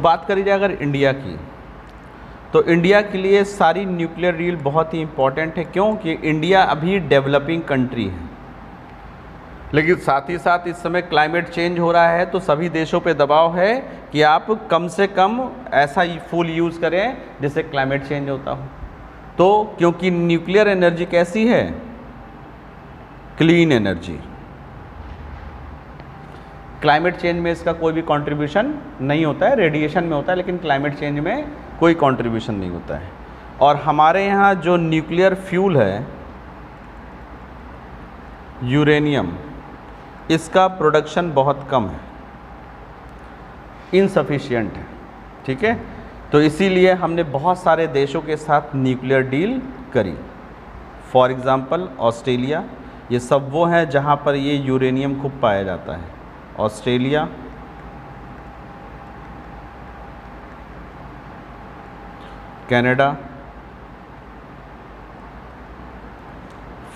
बात करी जाए अगर इंडिया की, तो इंडिया के लिए सारी न्यूक्लियर डील बहुत ही इम्पॉर्टेंट है, क्योंकि इंडिया अभी डेवलपिंग कंट्री है, लेकिन साथ ही साथ इस समय क्लाइमेट चेंज हो रहा है, तो सभी देशों पे दबाव है कि आप कम से कम ऐसा फूल यूज़ करें जिससे क्लाइमेट चेंज होता हो। तो क्योंकि न्यूक्लियर एनर्जी कैसी है, क्लीन एनर्जी, क्लाइमेट चेंज में इसका कोई भी कंट्रीब्यूशन नहीं होता है, रेडिएशन में होता है, लेकिन क्लाइमेट चेंज में कोई कंट्रीब्यूशन नहीं होता है। और हमारे यहाँ जो न्यूक्लियर फ्यूल है यूरेनियम, इसका प्रोडक्शन बहुत कम है, इनसफिशिएंट है, ठीक है। तो इसीलिए हमने बहुत सारे देशों के साथ न्यूक्लियर डील करी। फॉर एग्ज़ाम्पल ऑस्ट्रेलिया, ये सब वो हैं जहाँ पर ये यूरेनियम खूब पाया जाता है। Australia, Canada,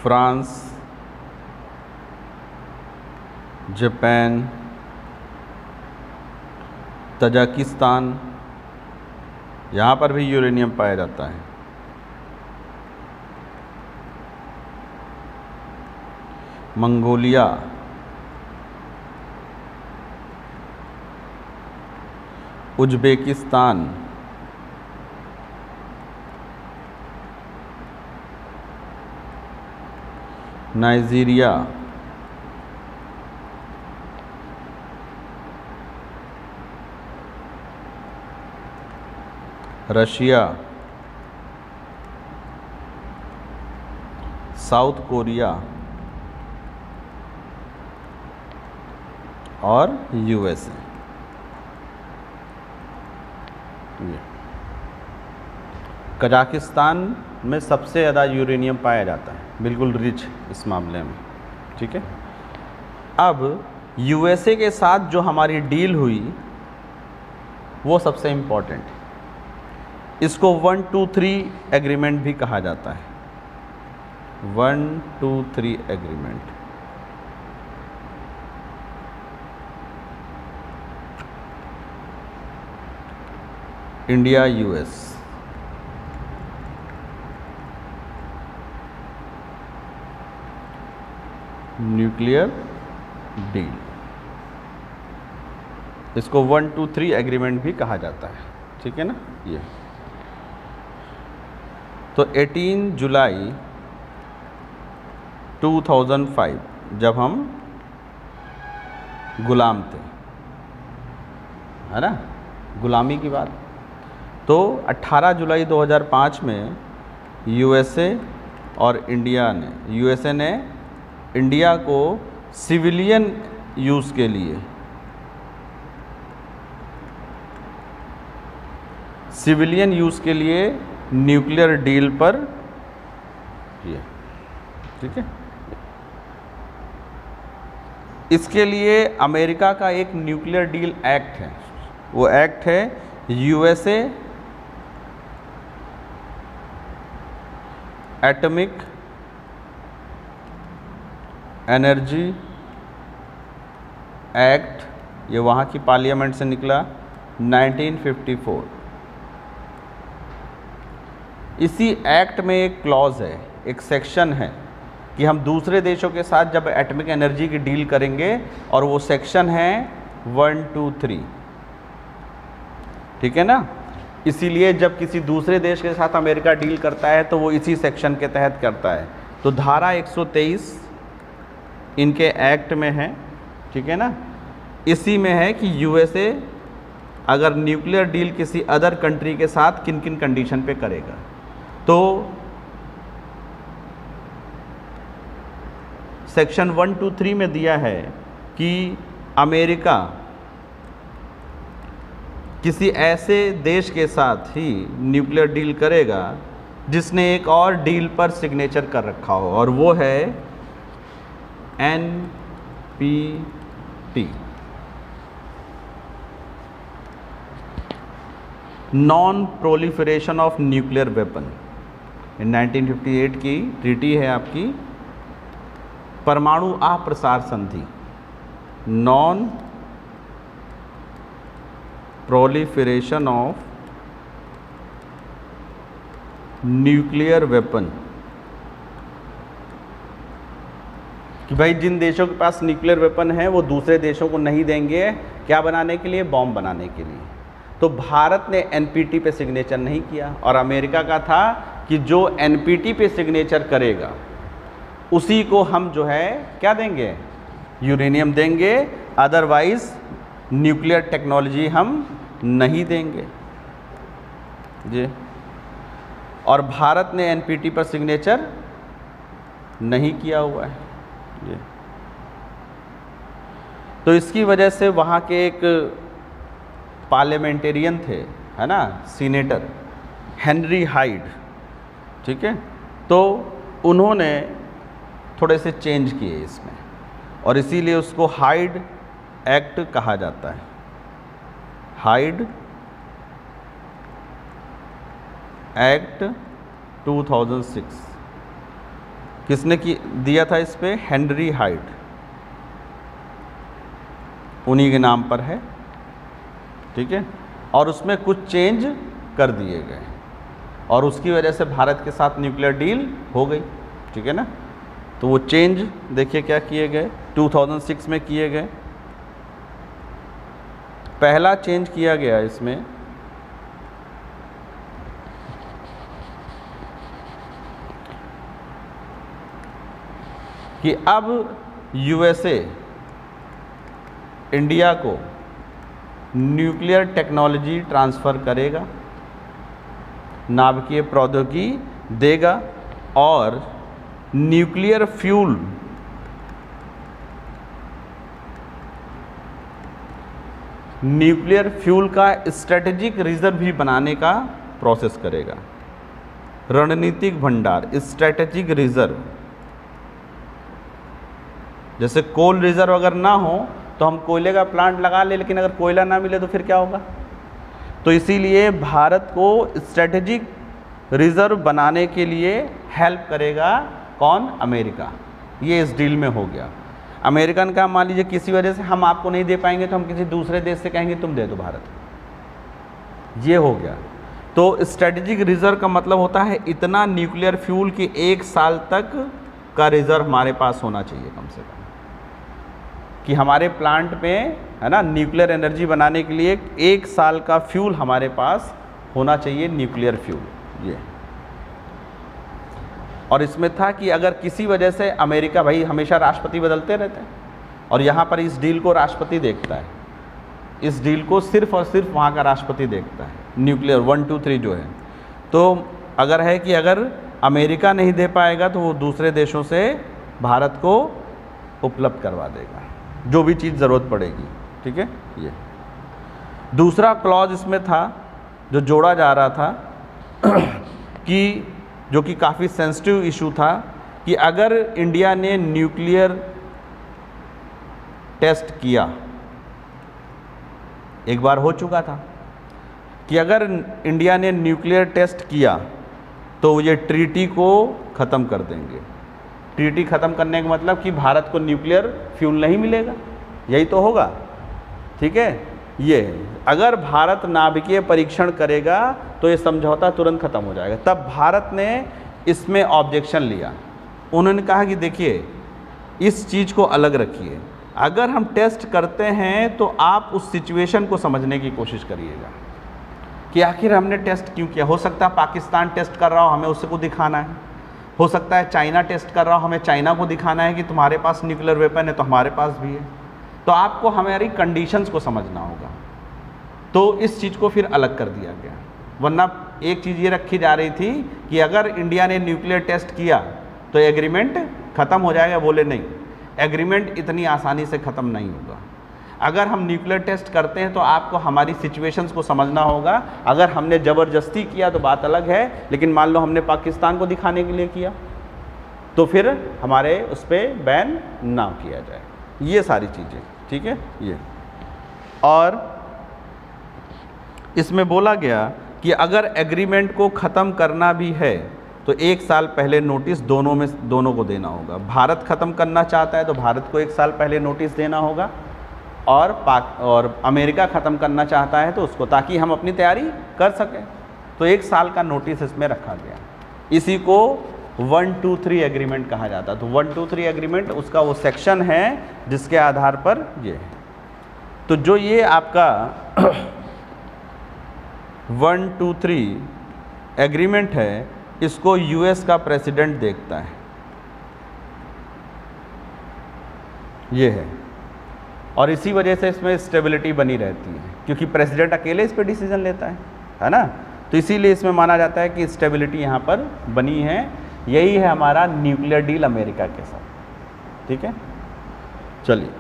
France, Japan, Tajikistan, यहाँ पर भी यूरेनियम पाया जाता है। Mongolia, Uzbekistan, Nigeria, Russia, south Korea और यूएसए। कजाकिस्तान में सबसे ज़्यादा यूरेनियम पाया जाता है, बिल्कुल रिच इस मामले में, ठीक है। अब यूएसए के साथ जो हमारी डील हुई वो सबसे इम्पॉर्टेंट है, इसको 1-2-3 एग्रीमेंट भी कहा जाता है। 1-2-3 agreement. India US, nuclear deal, इसको 1-2-3 एग्रीमेंट भी कहा जाता है, ठीक है ना। ये तो 18 जुलाई 2005 जब हम गुलाम थे, है ना, गुलामी की बात, तो 18 जुलाई 2005 में यूएसए और इंडिया ने, यूएसए ने इंडिया को सिविलियन यूज़ के लिए, सिविलियन यूज़ के लिए न्यूक्लियर डील पर किया, ठीक है। इसके लिए अमेरिका का एक न्यूक्लियर डील एक्ट है, वो एक्ट है यूएसए एटॉमिक एनर्जी एक्ट, ये वहाँ की पार्लियामेंट से निकला 1954। इसी एक्ट में एक क्लॉज है, एक सेक्शन है कि हम दूसरे देशों के साथ जब एटॉमिक एनर्जी की डील करेंगे, और वो सेक्शन है 1-2-3, ठीक है ना। इसीलिए जब किसी दूसरे देश के साथ अमेरिका डील करता है तो वो इसी सेक्शन के तहत करता है। तो धारा 123 इनके एक्ट में है, ठीक है ना। इसी में है कि यूएसए अगर न्यूक्लियर डील किसी अदर कंट्री के साथ किन किन कंडीशन पे करेगा। तो सेक्शन 1-2-3 में दिया है कि अमेरिका किसी ऐसे देश के साथ ही न्यूक्लियर डील करेगा जिसने एक और डील पर सिग्नेचर कर रखा हो, और वो है NPT, non proliferation of nuclear weapon. 1958 की ट्रीटी है आपकी, परमाणु अप्रसार संधि, non proliferation of nuclear weapon, कि भाई जिन देशों के पास न्यूक्लियर वेपन है वो दूसरे देशों को नहीं देंगे, क्या बनाने के लिए? बॉम्ब बनाने के लिए। तो भारत ने एनपीटी पे सिग्नेचर नहीं किया, और अमेरिका का था कि जो एनपीटी पे सिग्नेचर करेगा उसी को हम जो है क्या देंगे? यूरेनियम देंगे, अदरवाइज न्यूक्लियर टेक्नोलॉजी हम नहीं देंगे जी। और भारत ने एनपीटी पर सिग्नेचर नहीं किया हुआ है जी। तो इसकी वजह से वहाँ के एक पार्लियामेंटेरियन थे, है ना, सीनेटर हेनरी हाइड, ठीक है, तो उन्होंने थोड़े से चेंज किए इसमें, और इसीलिए उसको हाइड एक्ट कहा जाता है। हाइड एक्ट 2006 किसने दिया था इस पे? हेनरी हाइड, उन्हीं के नाम पर है, ठीक है। और उसमें कुछ चेंज कर दिए गए, और उसकी वजह से भारत के साथ न्यूक्लियर डील हो गई, ठीक है ना। तो वो चेंज देखिए क्या किए गए, 2006 में किए गए। पहला चेंज किया गया इसमें कि अब यूएसए इंडिया को न्यूक्लियर टेक्नोलॉजी ट्रांसफ़र करेगा, नाभिकीय प्रौद्योगिकी देगा, और न्यूक्लियर फ्यूल का स्ट्रेटेजिक रिजर्व भी बनाने का प्रोसेस करेगा। रणनीतिक भंडार, स्ट्रेटेजिक रिजर्व, जैसे कोल रिजर्व अगर ना हो तो हम कोयले का प्लांट लगा ले, लेकिन अगर कोयला ना मिले तो फिर क्या होगा? तो इसीलिए भारत को स्ट्रेटेजिक रिजर्व बनाने के लिए हेल्प करेगा कौन? अमेरिका। ये इस डील में हो गया। अमेरिकन का मान लीजिए किसी वजह से हम आपको नहीं दे पाएंगे तो हम किसी दूसरे देश से कहेंगे तुम दे दो भारत, ये हो गया। तो स्ट्रेटेजिक रिजर्व का मतलब होता है इतना न्यूक्लियर फ्यूल कि 1 साल तक का रिजर्व हमारे पास होना चाहिए कम से कम, कि हमारे प्लांट में, है ना, न्यूक्लियर एनर्जी बनाने के लिए 1 साल का फ्यूल हमारे पास होना चाहिए, न्यूक्लियर फ्यूल ये। और इसमें था कि अगर किसी वजह से अमेरिका, भाई हमेशा राष्ट्रपति बदलते रहते हैं, और यहाँ पर इस डील को राष्ट्रपति देखता है, इस डील को सिर्फ और सिर्फ वहाँ का राष्ट्रपति देखता है, न्यूक्लियर 1, 2, 3 जो है। तो अगर है कि अगर अमेरिका नहीं दे पाएगा तो वो दूसरे देशों से भारत को उपलब्ध करवा देगा जो भी चीज़ ज़रूरत पड़ेगी, ठीक है। ये दूसरा क्लॉज इसमें था जो जोड़ा जा रहा था कि जो कि काफ़ी सेंसिटिव इशू था, कि अगर इंडिया ने न्यूक्लियर टेस्ट किया, एक बार हो चुका था, कि अगर इंडिया ने न्यूक्लियर टेस्ट किया तो ये ट्रीटी को ख़त्म कर देंगे। ट्रीटी ख़त्म करने का मतलब कि भारत को न्यूक्लियर फ्यूल नहीं मिलेगा, यही तो होगा, ठीक है। ये अगर भारत नाभिकीय परीक्षण करेगा तो ये समझौता तुरंत ख़त्म हो जाएगा। तब भारत ने इसमें ऑब्जेक्शन लिया, उन्होंने कहा कि देखिए इस चीज़ को अलग रखिए, अगर हम टेस्ट करते हैं तो आप उस सिचुएशन को समझने की कोशिश करिएगा कि आखिर हमने टेस्ट क्यों किया। हो सकता है पाकिस्तान टेस्ट कर रहा हो, हमें उसको दिखाना है, हो सकता है चाइना टेस्ट कर रहा हो, हमें चाइना को दिखाना है कि तुम्हारे पास न्यूक्लियर वेपन है तो हमारे पास भी है। तो आपको हमारी कंडीशंस को समझना होगा, तो इस चीज़ को फिर अलग कर दिया गया। वरना एक चीज़ ये रखी जा रही थी कि अगर इंडिया ने न्यूक्लियर टेस्ट किया तो एग्रीमेंट ख़त्म हो जाएगा, बोले नहीं, एग्रीमेंट इतनी आसानी से ख़त्म नहीं होगा। अगर हम न्यूक्लियर टेस्ट करते हैं तो आपको हमारी सिचुएशंस को समझना होगा। अगर हमने ज़बरदस्ती किया तो बात अलग है, लेकिन मान लो हमने पाकिस्तान को दिखाने के लिए किया तो फिर हमारे उस पर बैन ना किया जाए। ये सारी चीज़ें, ठीक है। ये और इसमें बोला गया कि अगर एग्रीमेंट को ख़त्म करना भी है तो 1 साल पहले नोटिस दोनों को देना होगा। भारत ख़त्म करना चाहता है तो भारत को 1 साल पहले नोटिस देना होगा, और अमेरिका ख़त्म करना चाहता है तो उसको, ताकि हम अपनी तैयारी कर सकें। तो 1 साल का नोटिस इसमें रखा गया। इसी को 123 एग्रीमेंट कहा जाता है। तो 123 एग्रीमेंट उसका वो सेक्शन है जिसके आधार पर ये है। तो जो ये आपका 123 एग्रीमेंट है, इसको यूएस का प्रेसिडेंट देखता है, ये है। और इसी वजह से इसमें स्टेबिलिटी बनी रहती है, क्योंकि प्रेसिडेंट अकेले इस पर डिसीजन लेता है ना। तो इसीलिए इसमें माना जाता है कि स्टेबिलिटी यहाँ पर बनी है। यही है हमारा न्यूक्लियर डील अमेरिका के साथ। ठीक है, चलिए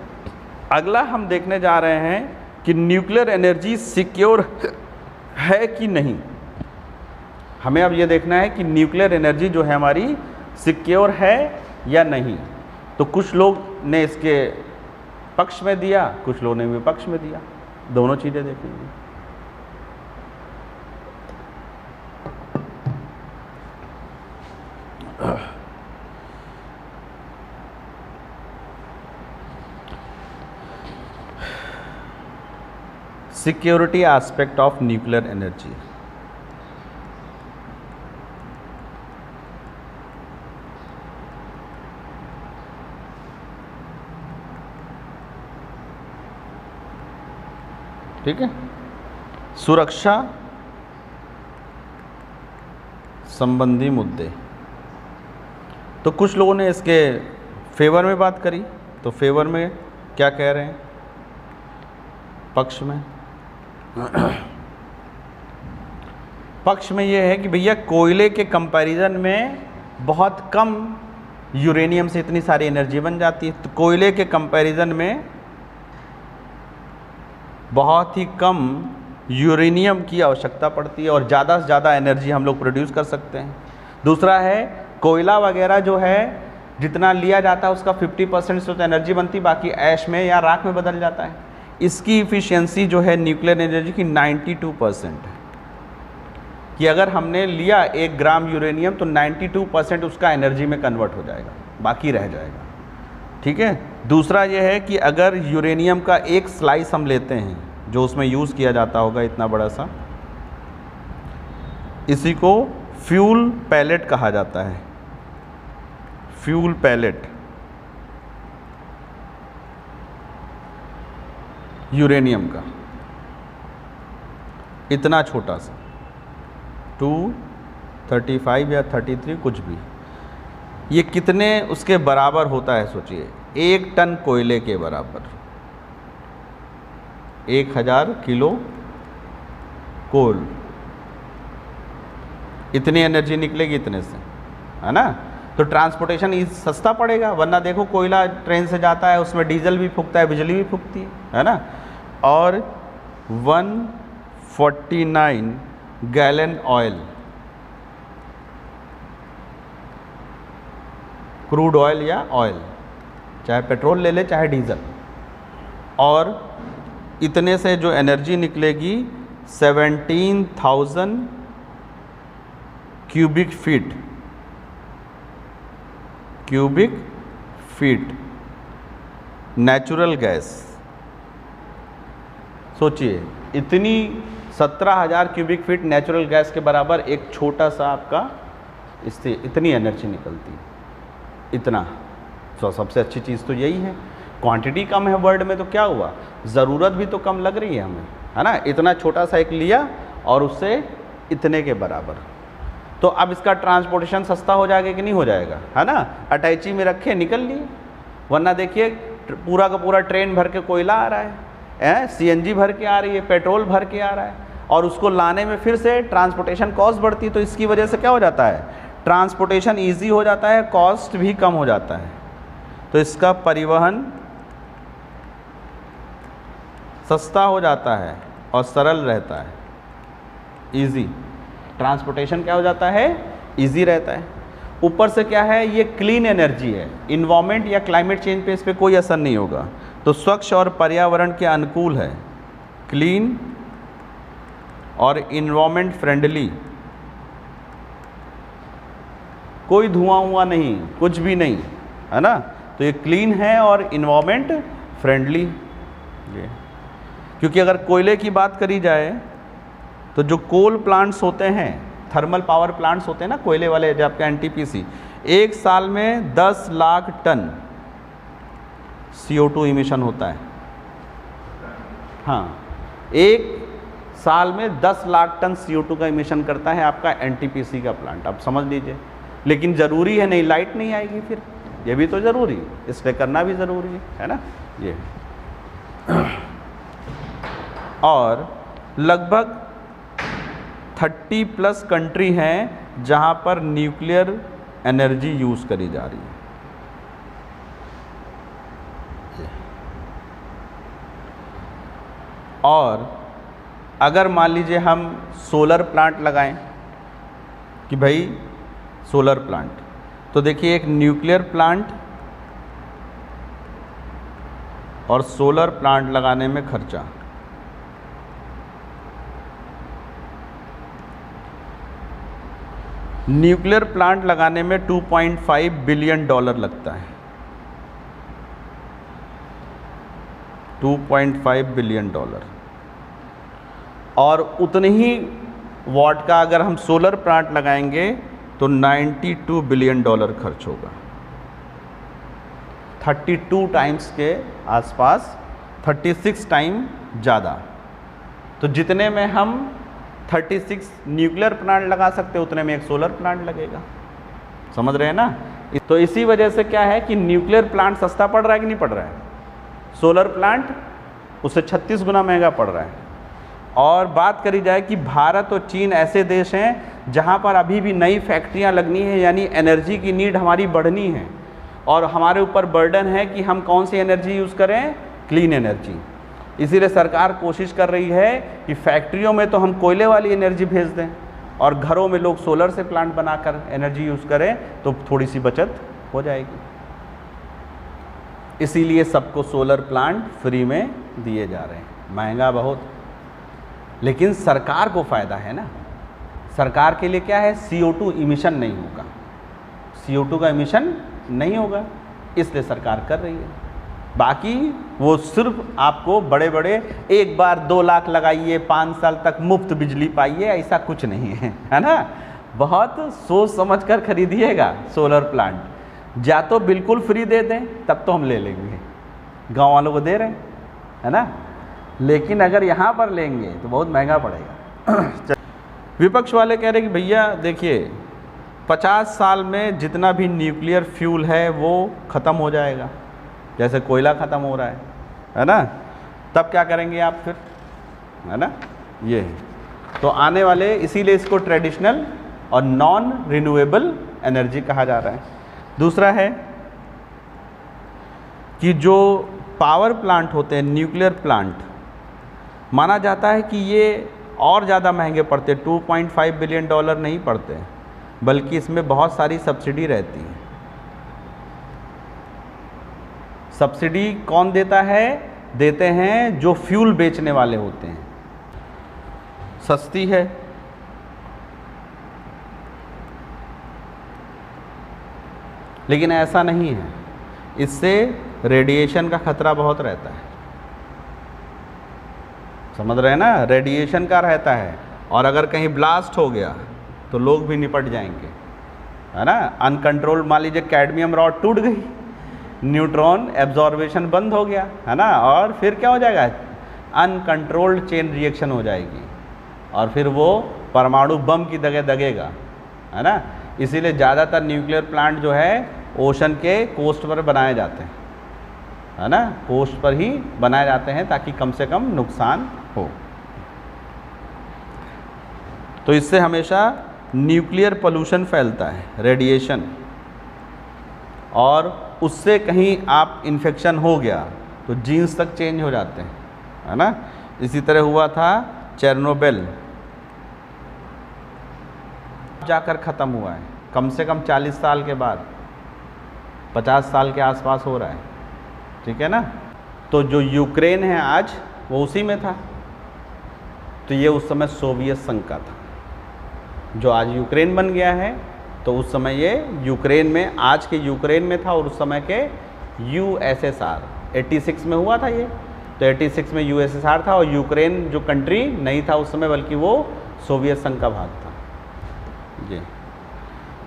अगला हम देखने जा रहे हैं कि न्यूक्लियर एनर्जी सिक्योर है कि नहीं। हमें अब ये देखना है कि न्यूक्लियर एनर्जी जो है हमारी सिक्योर है या नहीं। तो कुछ लोग ने इसके पक्ष में दिया, कुछ लोगों ने विपक्ष में दिया, दोनों चीज़ें देखेंगे। Security aspect of nuclear energy. ठीक है, सुरक्षा संबंधी मुद्दे। तो कुछ लोगों ने इसके फेवर में बात करी। तो फेवर में क्या कह रहे हैं, पक्ष में पक्ष में ये है कि भैया कोयले के कंपैरिजन में बहुत कम यूरेनियम से इतनी सारी एनर्जी बन जाती है। तो कोयले के कंपैरिजन में बहुत ही कम यूरेनियम की आवश्यकता पड़ती है और ज़्यादा से ज़्यादा एनर्जी हम लोग प्रोड्यूस कर सकते हैं। दूसरा है कोयला वगैरह जो है जितना लिया जाता है उसका 50% से तो एनर्जी बनती, बाकी ऐश में या राख में बदल जाता है। इसकी इफ़िशियंसी जो है न्यूक्लियर एनर्जी की 92% है, कि अगर हमने लिया 1 ग्राम यूरेनियम तो 92% उसका एनर्जी में कन्वर्ट हो जाएगा, बाकी रह जाएगा। ठीक है, दूसरा ये है कि अगर यूरेनियम का एक स्लाइस हम लेते हैं जो उसमें यूज़ किया जाता होगा इतना बड़ा सा, इसी को फ्यूल पैलेट कहा जाता है। फ्यूल पैलेट यूरेनियम का इतना छोटा सा 235 या 33 कुछ भी, ये कितने उसके बराबर होता है सोचिए, 1 टन कोयले के बराबर। 1000 किलो कोल, इतनी एनर्जी निकलेगी इतने से, है ना। तो ट्रांसपोर्टेशन सस्ता पड़ेगा, वरना देखो कोयला ट्रेन से जाता है उसमें डीजल भी फूकता है, बिजली भी फूकती है ना। और 149 गैलन ऑयल, क्रूड ऑयल या ऑयल, चाहे पेट्रोल ले ले चाहे डीजल, और इतने से जो एनर्जी निकलेगी 17,000 क्यूबिक फीट नेचुरल गैस। सोचिए इतनी 17,000 क्यूबिक फीट नेचुरल गैस के बराबर एक छोटा सा आपका इससे इतनी एनर्जी निकलती है, इतना। तो सबसे अच्छी चीज़ तो यही है, क्वांटिटी कम है वर्ल्ड में तो क्या हुआ, ज़रूरत भी तो कम लग रही है हमें, है ना। इतना छोटा सा एक लिया और उससे इतने के बराबर। तो अब इसका ट्रांसपोर्टेशन सस्ता हो जाएगा कि नहीं हो जाएगा, है ना। अटैची में रखे निकल लिए, वरना देखिए पूरा का पूरा ट्रेन भर के कोयला आ रहा है, सीएनजी भर के आ रही है, पेट्रोल भर के आ रहा है, और उसको लाने में फिर से ट्रांसपोर्टेशन कॉस्ट बढ़ती है। तो इसकी वजह से क्या हो जाता है, ट्रांसपोर्टेशन ईजी हो जाता है, कॉस्ट भी कम हो जाता है। तो इसका परिवहन सस्ता हो जाता है और सरल रहता है, इजी। ट्रांसपोर्टेशन क्या हो जाता है, इजी रहता है। ऊपर से क्या है, ये क्लीन एनर्जी है, इन्वायरमेंट या क्लाइमेट चेंज पे इस पर कोई असर नहीं होगा। तो स्वच्छ और पर्यावरण के अनुकूल है, क्लीन और इन्वायरमेंट फ्रेंडली, कोई धुआं हुआ नहीं, कुछ भी नहीं, है ना। तो ये क्लीन है और इन्वायरमेंट फ्रेंडली। ये, क्योंकि अगर कोयले की बात करी जाए तो जो कोल प्लांट्स होते हैं, थर्मल पावर प्लांट्स होते हैं ना कोयले वाले, जो आपके एनटीपीसी, एक साल में 10 लाख टन CO2 इमिशन होता है। हाँ, एक साल में 10 लाख टन CO2 का इमिशन करता है आपका एनटीपीसी का प्लांट, आप समझ लीजिए। लेकिन ज़रूरी है, नहीं लाइट नहीं आएगी फिर, ये भी तो ज़रूरी, इसलिए करना भी ज़रूरी है ना ये। और लगभग 30+ कंट्री हैं जहां पर न्यूक्लियर एनर्जी यूज़ करी जा रही है। और अगर मान लीजिए हम सोलर प्लांट लगाएं कि भाई सोलर प्लांट, तो देखिए एक न्यूक्लियर प्लांट और सोलर प्लांट लगाने में खर्चा, न्यूक्लियर प्लांट लगाने में $2.5 बिलियन लगता है, $2.5 बिलियन। और उतने ही वाट का अगर हम सोलर प्लांट लगाएंगे तो $92 बिलियन खर्च होगा, 32 टाइम्स के आसपास, 36 टाइम ज़्यादा। तो जितने में हम 36 न्यूक्लियर प्लांट लगा सकते हैं उतने में एक सोलर प्लांट लगेगा, समझ रहे हैं ना। तो इसी वजह से क्या है कि न्यूक्लियर प्लांट सस्ता पड़ रहा है कि नहीं पड़ रहा है, सोलर प्लांट उससे 36 गुना महंगा पड़ रहा है। और बात करी जाए कि भारत और चीन ऐसे देश हैं जहां पर अभी भी नई फैक्ट्रियां लगनी है, यानी एनर्जी की नीड हमारी बढ़नी है, और हमारे ऊपर बर्डन है कि हम कौन सी एनर्जी यूज़ करें, क्लीन एनर्जी। इसीलिए सरकार कोशिश कर रही है कि फैक्ट्रियों में तो हम कोयले वाली एनर्जी भेज दें और घरों में लोग सोलर से प्लांट बनाकर एनर्जी यूज़ करें, तो थोड़ी सी बचत हो जाएगी। इसीलिए सबको सोलर प्लांट फ्री में दिए जा रहे हैं। महंगा बहुत, लेकिन सरकार को फ़ायदा है ना। सरकार के लिए क्या है, CO2 इमिशन नहीं होगा, CO2 का इमिशन नहीं होगा, इसलिए सरकार कर रही है। बाकी वो सिर्फ आपको बड़े बड़े एक बार 2 लाख लगाइए 5 साल तक मुफ्त बिजली पाइए, ऐसा कुछ नहीं है ना। बहुत सोच समझ कर खरीदिएगा सोलर प्लांट। या तो बिल्कुल फ्री दे दें तब तो हम ले लेंगे, गांव वालों को दे रहे हैं है ना, लेकिन अगर यहाँ पर लेंगे तो बहुत महंगा पड़ेगा। विपक्ष वाले कह रहे हैं कि भैया देखिए 50 साल में जितना भी न्यूक्लियर फ्यूल है वो ख़त्म हो जाएगा, जैसे कोयला ख़त्म हो रहा है ना, तब क्या करेंगे आप फिर, है ना। ये तो आने वाले, इसीलिए इसको ट्रेडिशनल और नॉन रिन्यूएबल एनर्जी कहा जा रहा है। दूसरा है कि जो पावर प्लांट होते हैं, न्यूक्लियर प्लांट, माना जाता है कि ये और ज़्यादा महंगे पड़ते, $2.5 बिलियन नहीं पड़ते, बल्कि इसमें बहुत सारी सब्सिडी रहती है। सब्सिडी कौन देता है, देते हैं जो फ्यूल बेचने वाले होते हैं। सस्ती है, लेकिन ऐसा नहीं है, इससे रेडिएशन का खतरा बहुत रहता है, समझ रहे हैं ना, रेडिएशन का रहता है। और अगर कहीं ब्लास्ट हो गया तो लोग भी निपट जाएंगे, है ना। अनकंट्रोल्ड, मान लीजिए कैडमियम रॉड टूट गई, न्यूट्रॉन एब्जॉर्बेशन बंद हो गया, है ना, और फिर क्या हो जाएगा, अनकंट्रोल्ड चेन रिएक्शन हो जाएगी और फिर वो परमाणु बम की जगह दगेगा, है ना। इसीलिए ज़्यादातर न्यूक्लियर प्लांट जो है ओशन के कोस्ट पर बनाए जाते हैं, है ना, कोस्ट पर ही बनाए जाते हैं ताकि कम से कम नुकसान हो। तो इससे हमेशा न्यूक्लियर पोल्यूशन फैलता है, रेडिएशन, और उससे कहीं आप इन्फेक्शन हो गया तो जीन्स तक चेंज हो जाते हैं, है ना। इसी तरह हुआ था चेरनोबिल, जाकर ख़त्म हुआ है, कम से कम 40 साल के बाद, 50 साल के आसपास हो रहा है, ठीक है ना। तो जो यूक्रेन है आज वो उसी में था, तो ये उस समय सोवियत संघ का था, जो आज यूक्रेन बन गया है। तो उस समय ये यूक्रेन में, आज के यूक्रेन में था, और उस समय के USSR 86 में हुआ था ये, तो 86 में यूएसएसआर था और यूक्रेन जो कंट्री नहीं था उस समय, बल्कि वो सोवियत संघ का भाग था जी।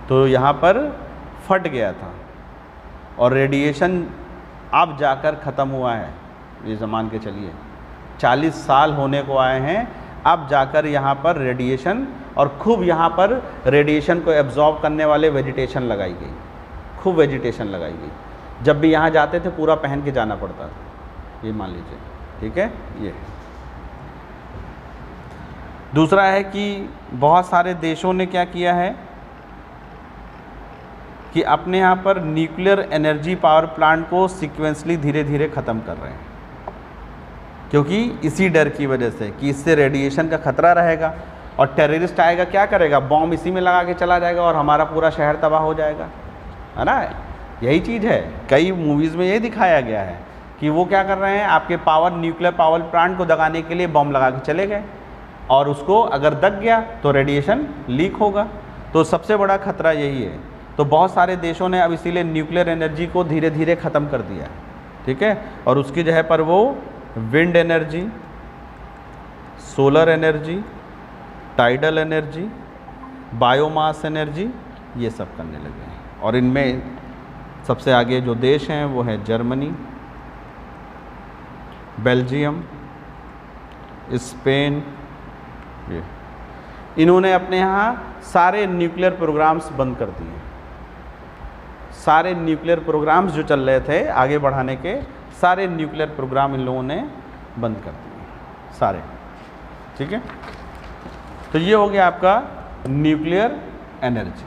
तो यहाँ पर फट गया था और रेडिएशन अब जाकर ख़त्म हुआ है। ये मान के चलिए 40 साल होने को आए हैं, अब जाकर यहाँ पर रेडिएशन, और खूब यहाँ पर रेडिएशन को एब्जॉर्ब करने वाले वेजिटेशन लगाई गई, खूब वेजिटेशन लगाई गई। जब भी यहाँ जाते थे पूरा पहन के जाना पड़ता था, ये मान लीजिए, ठीक है। ये दूसरा है कि बहुत सारे देशों ने क्या किया है कि अपने यहाँ पर न्यूक्लियर एनर्जी पावर प्लांट को सीक्वेंसली धीरे धीरे ख़त्म कर रहे हैं, क्योंकि इसी डर की वजह से कि इससे रेडिएशन का खतरा रहेगा और टेररिस्ट आएगा, क्या करेगा, बॉम्ब इसी में लगा के चला जाएगा और हमारा पूरा शहर तबाह हो जाएगा, है ना। यही चीज़ है, कई मूवीज़ में ये दिखाया गया है कि वो क्या कर रहे हैं, आपके न्यूक्लियर पावर प्लांट को दगाने के लिए बॉम्ब लगा के चले गए, और उसको अगर दग गया तो रेडिएशन लीक होगा। तो सबसे बड़ा खतरा यही है। तो बहुत सारे देशों ने अब इसीलिए न्यूक्लियर एनर्जी को धीरे धीरे ख़त्म कर दिया, ठीक है, और उसकी जगह पर वो wind energy, solar energy, tidal energy, biomass energy, ये सब करने लगे हैं। और इनमें सबसे आगे जो देश हैं वो है जर्मनी, बेल्जियम, स्पेन। ये इन्होंने अपने यहाँ सारे न्यूक्लियर प्रोग्राम्स बंद कर दिए। सारे न्यूक्लियर प्रोग्राम्स जो चल रहे थे आगे बढ़ाने के, सारे न्यूक्लियर प्रोग्राम इन लोगों ने बंद कर दिए सारे, ठीक है। तो ये हो गया आपका न्यूक्लियर एनर्जी।